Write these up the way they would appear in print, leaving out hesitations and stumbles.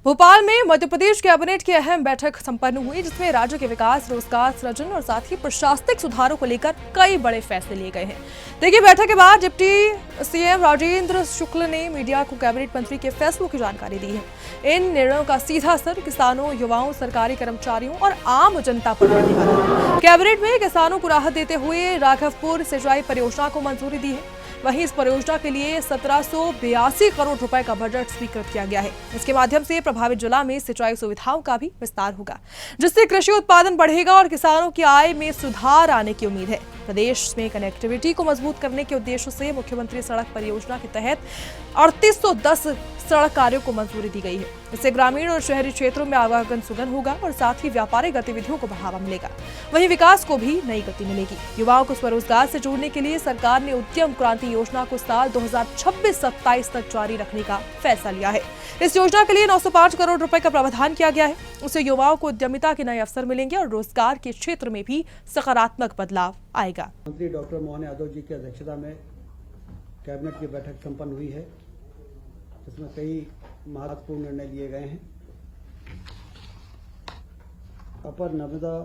भोपाल में मध्य प्रदेश कैबिनेट की अहम बैठक संपन्न हुई, जिसमें राज्य के विकास, रोजगार सृजन और साथ ही प्रशासनिक सुधारों को लेकर कई बड़े फैसले लिए गए हैं। देखिए, बैठक के बाद डिप्टी सीएम राजेंद्र शुक्ल ने मीडिया को कैबिनेट मंत्री के फैसलों की जानकारी दी है। इन निर्णयों का सीधा असर किसानों, युवाओं, सरकारी कर्मचारियों और आम जनता पर पड़ने वाला है। कैबिनेट में किसानों को राहत देते हुए राघवपुर सिंचाई परियोजना को मंजूरी दी है। वहीं इस परियोजना के लिए 1782 करोड़ रुपए का बजट स्वीकृत किया गया है। इसके माध्यम से प्रभावित जिला में सिंचाई सुविधाओं का भी विस्तार होगा, जिससे कृषि उत्पादन बढ़ेगा और किसानों की आय में सुधार आने की उम्मीद है। प्रदेश में कनेक्टिविटी को मजबूत करने के उद्देश्य से मुख्यमंत्री सड़क परियोजना के तहत 3810 सड़क कार्यों को मंजूरी दी गई है। इससे ग्रामीण और शहरी क्षेत्रों में आवागमन सुगम होगा और साथ ही व्यापारिक गतिविधियों को बढ़ावा मिलेगा। वहीं विकास को भी नई गति मिलेगी। युवाओं को स्वरोजगार से जोड़ने के लिए सरकार ने उद्यम क्रांति योजना को साल 2026-27 तक जारी रखने का फैसला लिया है। इस योजना के लिए 905 करोड़ रुपए का प्रावधान किया गया है। उससे युवाओं को उद्यमिता के नए अवसर मिलेंगे और रोजगार के क्षेत्र में भी सकारात्मक बदलाव आएगा। मंत्री डॉक्टर मोहन यादव जी की अध्यक्षता में कैबिनेट की बैठक संपन्न हुई है, जिसमें कई महत्वपूर्ण निर्णय लिए गए हैं। अपर नर्मदा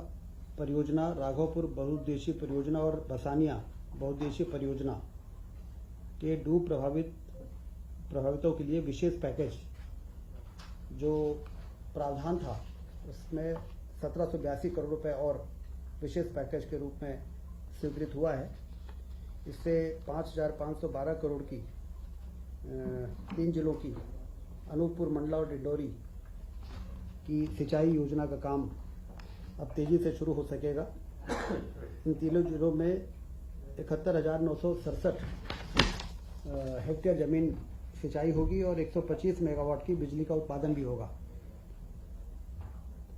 परियोजना, राघवपुर बहुउद्देशीय परियोजना और बसानिया बहुउद्देशीय परियोजना के डूब प्रभावितों के लिए विशेष पैकेज जो प्रावधान था, उसमें 1782 करोड़ रुपए और विशेष पैकेज के रूप में स्वीकृत हुआ है। इससे 5512 करोड़ की 3 जिलों की अनूपपुर, मंडला और डिंडोरी की सिंचाई योजना का काम अब तेजी से शुरू हो सकेगा। इन तीनों जिलों में 71,967 हेक्टेयर जमीन सिंचाई होगी और 125 मेगावाट की बिजली का उत्पादन भी होगा।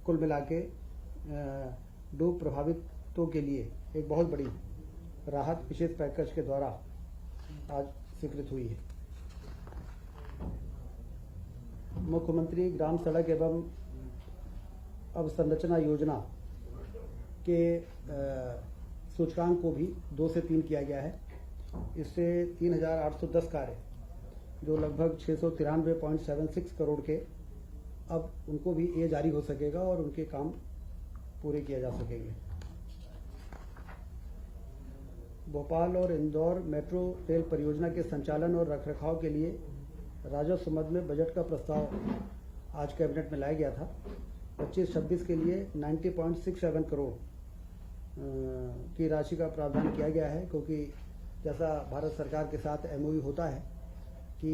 कुल मिला के डूब प्रभावितों के लिए एक बहुत बड़ी राहत विशेष पैकेज के द्वारा आज स्वीकृत हुई है। मुख्यमंत्री ग्राम सड़क एवं अवसंरचना योजना के सूचकांक को भी 2 से 3 किया गया है। इससे 3810 कार्य जो लगभग 693.76 करोड़ के, अब उनको भी ये जारी हो सकेगा और उनके काम पूरे किए जा सकेंगे। भोपाल और इंदौर मेट्रो रेल परियोजना के संचालन और रखरखाव के लिए राजस्व मद में बजट का प्रस्ताव आज कैबिनेट में लाया गया था। 25-26 के लिए 90.67 करोड़ की राशि का प्रावधान किया गया है, क्योंकि जैसा भारत सरकार के साथ MOU होता है कि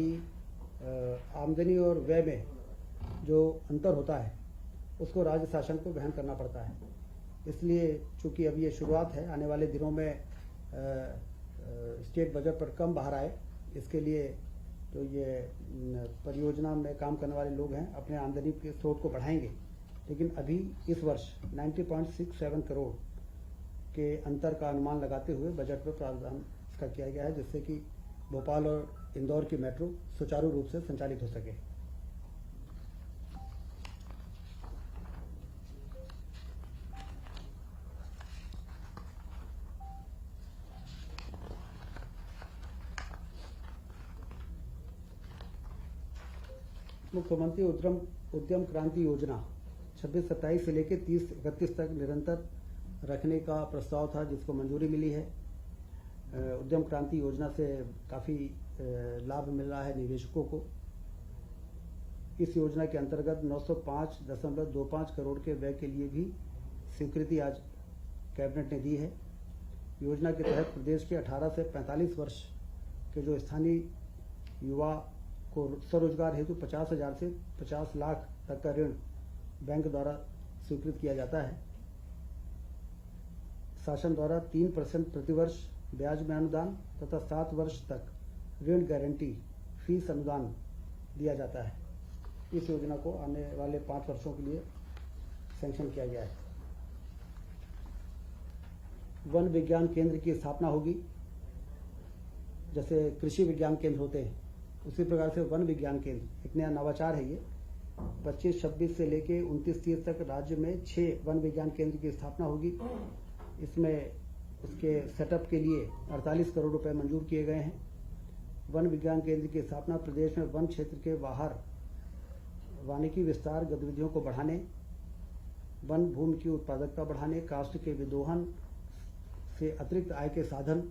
आमदनी और व्यय में जो अंतर होता है उसको राज्य शासन को वहन करना पड़ता है। इसलिए चूंकि अब ये शुरुआत है, आने वाले दिनों में स्टेट बजट पर कम बाहर आए, इसके लिए तो ये परियोजना में काम करने वाले लोग हैं अपने आमदनी के स्रोत को बढ़ाएंगे। लेकिन अभी इस वर्ष 90.67 करोड़ के अंतर का अनुमान लगाते हुए बजट में प्रावधान इसका किया गया है, जिससे कि भोपाल और इंदौर की मेट्रो सुचारू रूप से संचालित हो सके। मुख्यमंत्री उद्यम क्रांति योजना 26-27 से लेकर 30-31 तक निरंतर रखने का प्रस्ताव था, जिसको मंजूरी मिली है। उद्यम क्रांति योजना से काफ़ी लाभ मिल रहा है निवेशकों को। इस योजना के अंतर्गत 905.25 करोड़ के व्यय के लिए भी स्वीकृति आज कैबिनेट ने दी है। योजना के तहत प्रदेश के 18 से 45 वर्ष के जो स्थानीय युवा को स्वरोजगार हेतु 50,000 से 50 लाख तक का ऋण बैंक द्वारा स्वीकृत किया जाता है। शासन द्वारा 3% प्रतिवर्ष ब्याज में अनुदान तथा 7 वर्ष तक ऋण गारंटी फीस अनुदान दिया जाता है। इस योजना को आने वाले 5 वर्षों के लिए सैंक्शन किया गया है। वन विज्ञान केंद्र की स्थापना होगी। जैसे कृषि विज्ञान केंद्र होते हैं, उसी प्रकार से वन विज्ञान केंद्र एक नया नवाचार है। ये 25-26 से लेके 29-30 तक राज्य में 6 वन विज्ञान केंद्र की स्थापना होगी। इसमें उसके सेटअप के लिए 48 करोड़ रुपए मंजूर किए गए हैं। वन विज्ञान केंद्र की स्थापना प्रदेश में वन क्षेत्र के बाहर वानिकी विस्तार गतिविधियों को बढ़ाने, वन भूमि की उत्पादकता बढ़ाने, काष्ठ के विदोहन से अतिरिक्त आय के साधन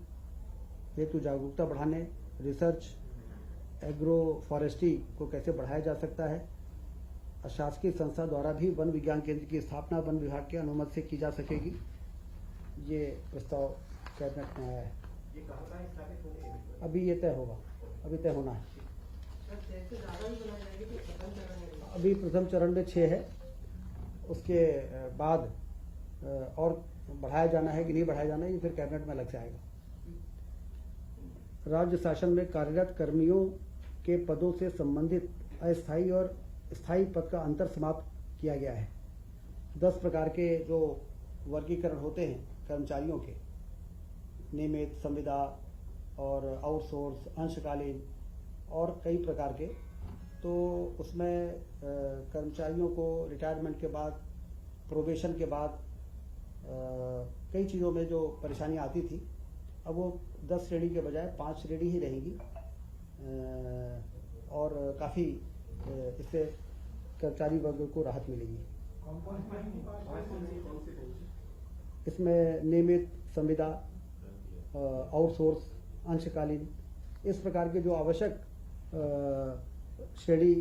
हेतु जागरूकता बढ़ाने, रिसर्च एग्रो फॉरेस्ट्री को कैसे बढ़ाया जा सकता है, अशासकीय संस्था द्वारा भी वन विज्ञान केंद्र की स्थापना वन विभाग के अनुमति से की जा सकेगी। ये प्रस्ताव कैबिनेट में आया है। ये कहाँ कहाँ स्थापित होंगे? अभी ये तय होगा, अभी तय होना है। अभी प्रथम चरण में 6 है, उसके बाद और बढ़ाया जाना है कि नहीं बढ़ाया जाना है, ये फिर कैबिनेट में अलग से आएगा। राज्य शासन में कार्यरत कर्मियों के पदों से संबंधित अस्थायी और स्थायी पद का अंतर समाप्त किया गया है। 10 प्रकार के जो वर्गीकरण होते हैं कर्मचारियों के, नियमित, संविदा और आउटसोर्स, अंशकालीन और कई प्रकार के, तो उसमें कर्मचारियों को रिटायरमेंट के बाद, प्रोबेशन के बाद कई चीज़ों में जो परेशानी आती थी, अब वो 10 श्रेणी के बजाय 5 श्रेणी ही रहेंगी और काफ़ी इससे कर्मचारी वर्ग को राहत मिलेगी। इसमें नियमित, संविदा, आउटसोर्स, अंशकालीन, इस प्रकार के जो आवश्यक श्रेणी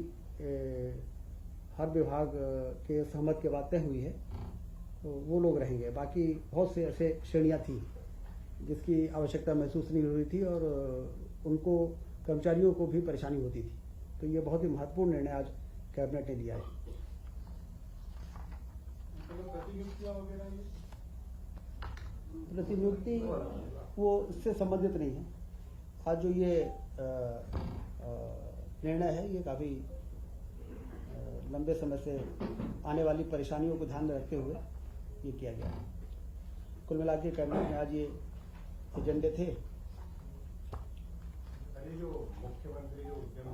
हर विभाग के सहमत के बाद तय हुई है, तो वो लोग रहेंगे। बाकी बहुत से ऐसे श्रेणियां थी जिसकी आवश्यकता महसूस नहीं हो रही थी और उनको, कर्मचारियों को भी परेशानी होती थी। तो ये बहुत ही महत्वपूर्ण निर्णय आज कैबिनेट ने लिया है। प्रतिनियुक्ति वो इससे संबंधित नहीं है। आज जो ये निर्णय है, ये काफ़ी लंबे समय से आने वाली परेशानियों को ध्यान में रखते हुए ये किया गया है। कुल मिला के कैबिनेट में आज ये एजेंडे थे। जो मुख्यमंत्री जो उद्यम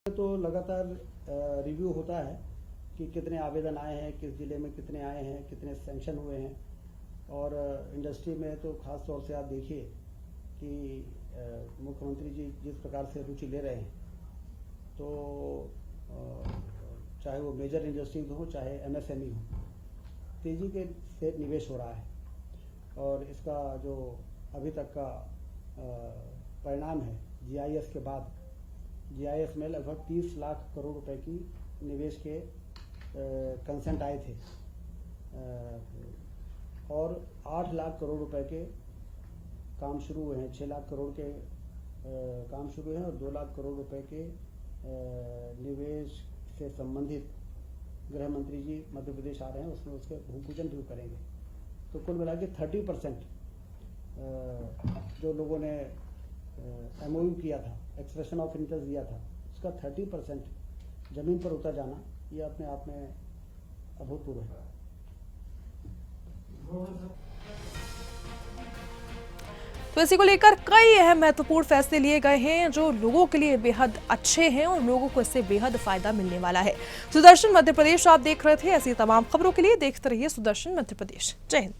तो लगातार रिव्यू होता है कि कितने आवेदन आए हैं, किस जिले में कितने आए हैं, कितने सैंक्शन हुए हैं। और इंडस्ट्री में तो खास तौर से आप देखिए कि मुख्यमंत्री जी जिस प्रकार से रुचि ले रहे हैं, तो चाहे वो मेजर इंडस्ट्रीज हो, चाहे MSME हो, तेजी के से निवेश हो रहा है। और इसका जो अभी तक का परिणाम है, GIS के बाद, GIS में लगभग 30 लाख करोड़ रुपए की निवेश के कंसेंट आए थे और 8 लाख करोड़ रुपए के काम शुरू हुए हैं। 6 लाख करोड़ के काम शुरू हैं और 2 लाख करोड़ रुपए के निवेश से संबंधित गृह मंत्री जी मध्य प्रदेश आ रहे हैं, उसमें उसके भूमि पूजन भी करेंगे। तो कुल मिला के 30% जो लोगों ने MOU किया था, एक्सप्रेशन ऑफ इंटरेस्ट दिया था, उसका 30% जमीन पर उतर जाना, ये अपने आप में अभूतपूर्व है। तो इसी को लेकर कई अहम महत्वपूर्ण फैसले लिए गए हैं जो लोगों के लिए बेहद अच्छे हैं और लोगों को इससे बेहद फायदा मिलने वाला है। सुदर्शन मध्य प्रदेश आप देख रहे थे। ऐसी तमाम खबरों के लिए देखते रहिए सुदर्शन मध्य प्रदेश। जय हिंद।